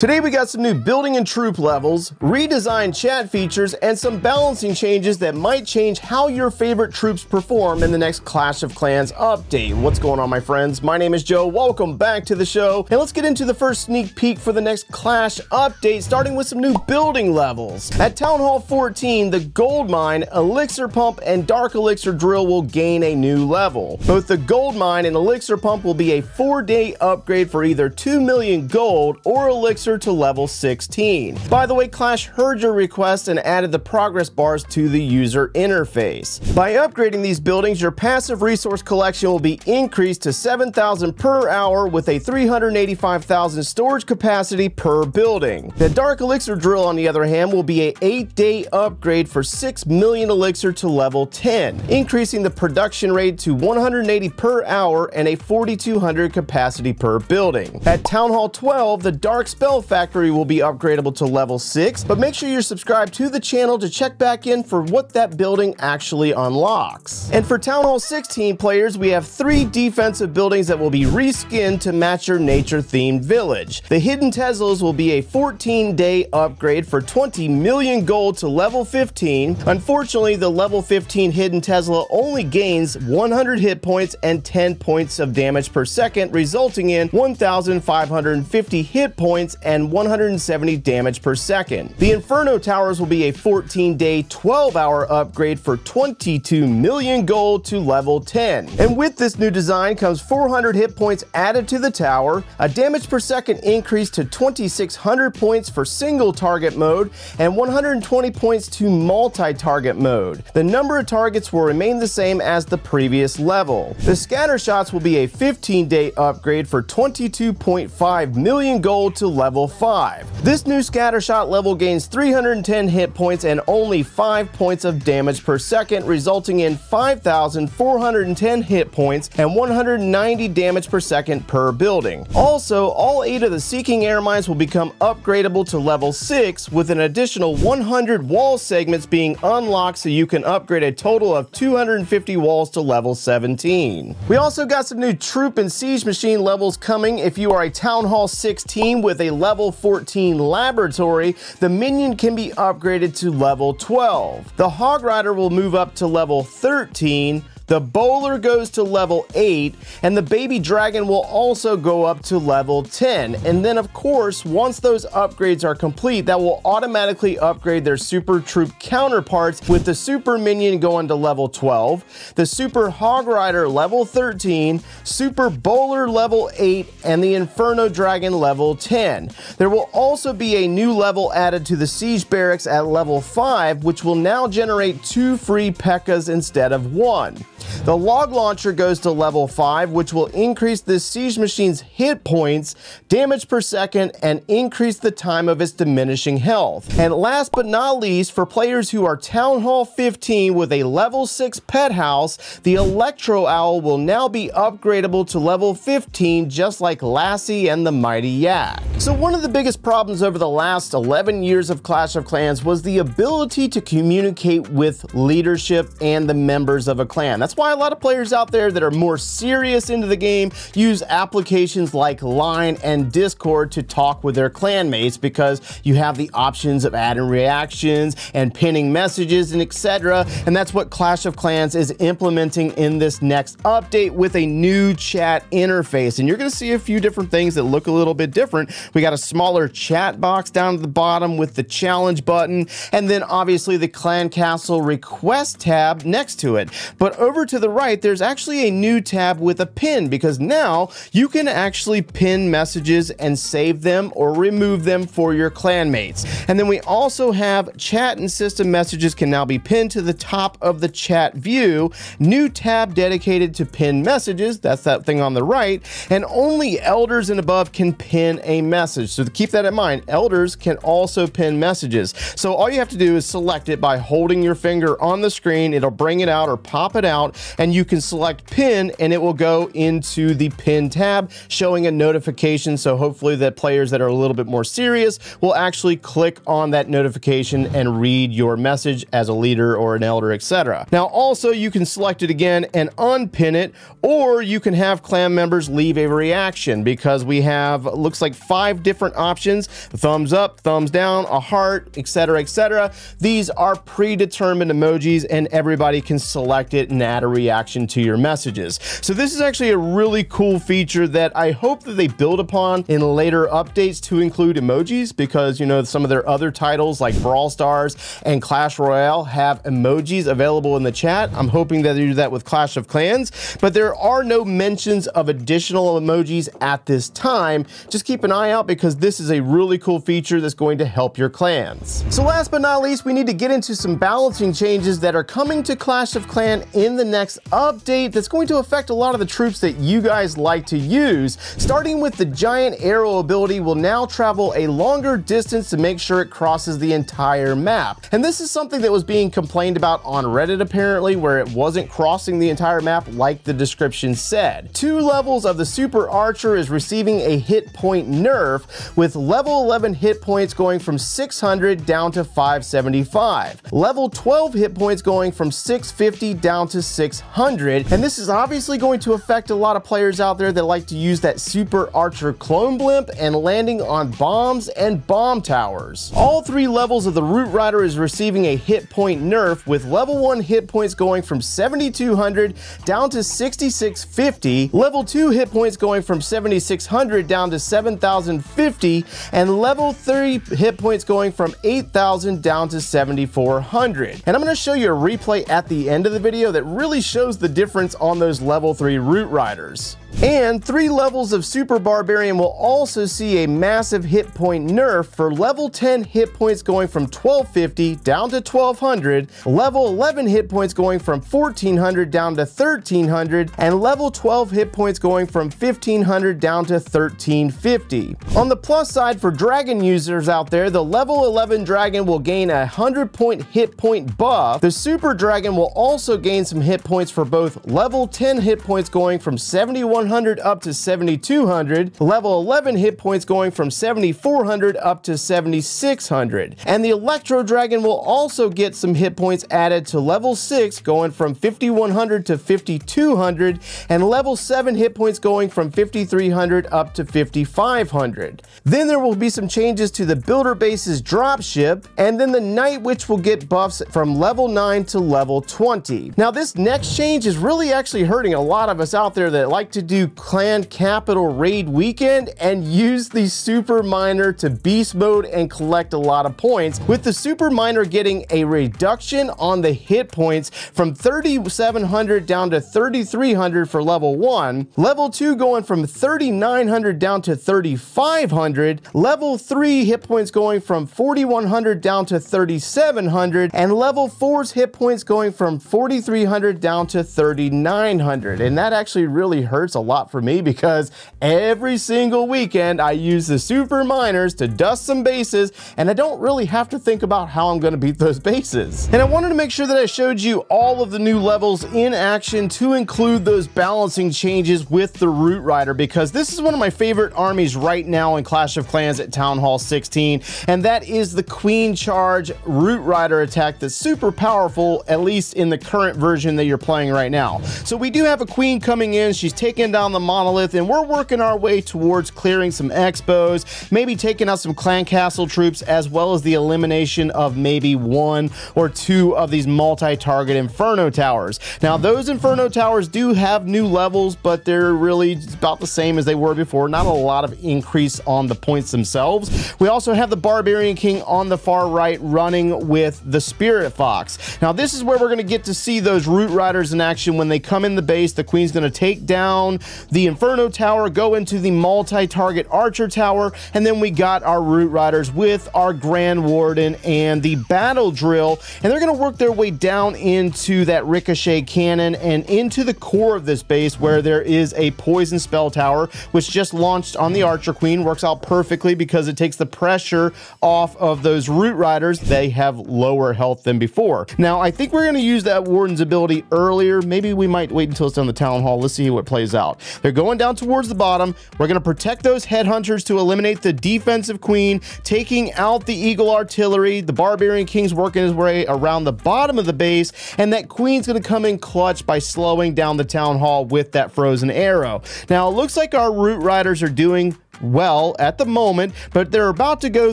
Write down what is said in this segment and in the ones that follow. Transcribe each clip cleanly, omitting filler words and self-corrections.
Today we got some new building and troop levels, redesigned chat features, and some balancing changes that might change how your favorite troops perform in the next Clash of Clans update. What's going on, my friends? My name is Joe. Welcome back to the show. And let's get into the first sneak peek for the next Clash update, starting with some new building levels. At Town Hall 14, the Gold Mine, Elixir Pump, and Dark Elixir Drill will gain a new level. Both the Gold Mine and Elixir Pump will be a 4-day upgrade for either 2 million gold or Elixir to level 16. By the way, Clash heard your request and added the progress bars to the user interface. By upgrading these buildings, your passive resource collection will be increased to 7,000 per hour with a 385,000 storage capacity per building. The Dark Elixir Drill, on the other hand, will be a 8-day upgrade for 6 million Elixir to level 10, increasing the production rate to 180 per hour and a 4,200 capacity per building. At Town Hall 12, the Dark Spell Factory will be upgradable to level 6, but make sure you're subscribed to the channel to check back in for what that building actually unlocks. And for Town Hall 16 players, we have 3 defensive buildings that will be reskinned to match your nature-themed village. The Hidden Teslas will be a 14-day upgrade for 20 million gold to level 15. Unfortunately, the level 15 Hidden Tesla only gains 100 hit points and 10 points of damage per second, resulting in 1,550 hit points and 170 damage per second. The Inferno Towers will be a 14-day, 12-hour upgrade for 22 million gold to level 10. And with this new design comes 400 hit points added to the tower, a damage per second increase to 2,600 points for single target mode, and 120 points to multi-target mode. The number of targets will remain the same as the previous level. The Scatter Shots will be a 15-day upgrade for 22.5 million gold to level 5. This new Scatter Shot level gains 310 hit points and only 5 points of damage per second, resulting in 5,410 hit points and 190 damage per second per building. Also, all 8 of the Seeking Air Mines will become upgradable to level 6, with an additional 100 wall segments being unlocked, so you can upgrade a total of 250 walls to level 17. We also got some new troop and siege machine levels coming. If you are a Town Hall 16 with a level 14 laboratory, the minion can be upgraded to level 12. The Hog Rider will move up to level 13. The Bowler goes to level 8, and the Baby Dragon will also go up to level 10. And then, of course, once those upgrades are complete, that will automatically upgrade their Super Troop counterparts, with the Super Minion going to level 12, the Super Hog Rider level 13, Super Bowler level 8, and the Inferno Dragon level 10. There will also be a new level added to the Siege Barracks at level 5, which will now generate 2 free P.E.K.K.A.s instead of 1. The Log Launcher goes to level 5, which will increase the siege machine's hit points, damage per second, and increase the time of its diminishing health. And last but not least, for players who are Town Hall 15 with a level 6 pet house, the Electro Owl will now be upgradable to level 15, just like Lassie and the Mighty Yak. So one of the biggest problems over the last 11 years of Clash of Clans was the ability to communicate with leadership and the members of a clan. That's why a lot of players out there that are more serious into the game use applications like Line and Discord to talk with their clanmates, because you have the options of adding reactions and pinning messages and etc. And that's what Clash of Clans is implementing in this next update with a new chat interface. And you're going to see a few different things that look a little bit different. We got a smaller chat box down at the bottom with the challenge button, and then obviously the Clan Castle request tab next to it. But over to the right, there's actually a new tab with a pin, because now you can actually pin messages and save them or remove them for your clanmates. And then we also have chat and system messages can now be pinned to the top of the chat view. New tab dedicated to pin messages, that's that thing on the right, and only elders and above can pin a message. So to keep that in mind, elders can also pin messages. So all you have to do is select it by holding your finger on the screen. It'll bring it out or pop it out. out, and you can select pin and it will go into the pin tab showing a notification. So hopefully that players that are a little bit more serious will actually click on that notification and read your message as a leader or an elder, etc. Now also you can select it again and unpin it, or you can have clan members leave a reaction, because we have, looks like 5 different options: thumbs up, thumbs down, a heart, etc., etc. These are predetermined emojis and everybody can select it and add a reaction to your messages. So this is actually a really cool feature that I hope that they build upon in later updates to include emojis, because you know some of their other titles like Brawl Stars and Clash Royale have emojis available in the chat. I'm hoping that they do that with Clash of Clans, but there are no mentions of additional emojis at this time. Just keep an eye out, because this is a really cool feature that's going to help your clans. So last but not least, we need to get into some balancing changes that are coming to Clash of Clans in the next update that's going to affect a lot of the troops that you guys like to use. Starting with the giant arrow ability will now travel a longer distance to make sure it crosses the entire map. And this is something that was being complained about on Reddit apparently, where it wasn't crossing the entire map like the description said. 2 levels of the Super Archer is receiving a hit point nerf, with level 11 hit points going from 600 down to 575. Level 12 hit points going from 650 down to 600. And this is obviously going to affect a lot of players out there that like to use that Super Archer clone blimp and landing on bombs and bomb towers. All 3 levels of the Root Rider is receiving a hit point nerf, with level 1 hit points going from 7,200 down to 6,650, level 2 hit points going from 7,600 down to 7,050, and level 3 hit points going from 8,000 down to 7,400. And I'm going to show you a replay at the end of the video that really shows the difference on those level 3 Root Riders. And 3 levels of Super Barbarian will also see a massive hit point nerf, for level 10 hit points going from 1,250 down to 1,200, level 11 hit points going from 1,400 down to 1,300, and level 12 hit points going from 1,500 down to 1,350. On the plus side for dragon users out there, the level 11 dragon will gain a 100-point hit point buff. The Super Dragon will also gain some hit points for both level 10 hit points going from 7,100 up to 7,200, level 11 hit points going from 7,400 up to 7,600. And the Electro Dragon will also get some hit points added to level 6 going from 5,100 to 5,200, and level 7 hit points going from 5,300 up to 5,500. Then there will be some changes to the Builder Base's dropship, and then the Night Witch will get buffs from level 9 to level 20. Now this next change is really actually hurting a lot of us out there that like to do clan capital raid weekend and use the Super Miner to beast mode and collect a lot of points, with the Super Miner getting a reduction on the hit points from 3,700 down to 3,300 for level 1, level 2 going from 3,900 down to 3,500, level 3 hit points going from 4,100 down to 3,700, and level 4's hit points going from 4,300 down to 3,900. And that actually really hurts a lot for me, because every single weekend I use the Super Miners to dust some bases, and I don't really have to think about how I'm going to beat those bases. And I wanted to make sure that I showed you all of the new levels in action to include those balancing changes with the Root Rider, because this is one of my favorite armies right now in Clash of Clans at Town Hall 16, and that is the Queen Charge Root Rider attack that's super powerful, at least in the current version that you're playing right now. So we do have a Queen coming in, she's taking down the Monolith, and we're working our way towards clearing some Expos, maybe taking out some Clan Castle troops, as well as the elimination of maybe 1 or 2 of these multi-target Inferno Towers. Now those Inferno Towers do have new levels, but they're really about the same as they were before, not a lot of increase on the points themselves. We also have the Barbarian King on the far right running with the Spirit Fox. Now this is where we're going to get to see those Root Riders in action when they come in the base. The Queen's going to take down down the Inferno Tower, go into the multi-target Archer Tower, and then we got our Root Riders with our Grand Warden and the Battle Drill, and they're going to work their way down into that Ricochet Cannon and into the core of this base where there is a Poison Spell Tower, which just launched on the Archer Queen. Works out perfectly because it takes the pressure off of those Root Riders. They have lower health than before. Now, I think we're going to use that Warden's ability earlier. Maybe we might wait until it's on the Town Hall. Let's see what plays out. They're going down towards the bottom. We're going to protect those Headhunters to eliminate the defensive Queen, taking out the Eagle Artillery. The Barbarian King's working his way around the bottom of the base, and that Queen's going to come in clutch by slowing down the Town Hall with that Frozen Arrow. Now, it looks like our Root Riders are doing well at the moment, but they're about to go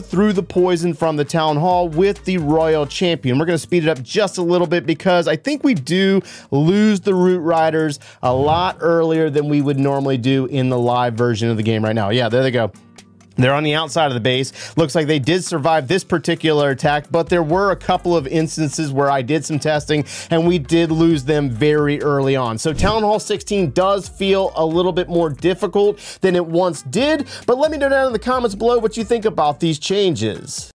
through the poison from the Town Hall with the Royal Champion. We're going to speed it up just a little bit because I think we do lose the Root Riders a lot earlier than we would normally do in the live version of the game right now. Yeah, there they go. They're on the outside of the base. Looks like they did survive this particular attack, but there were a couple of instances where I did some testing and we did lose them very early on. So Town Hall 16 does feel a little bit more difficult than it once did, but let me know down in the comments below what you think about these changes.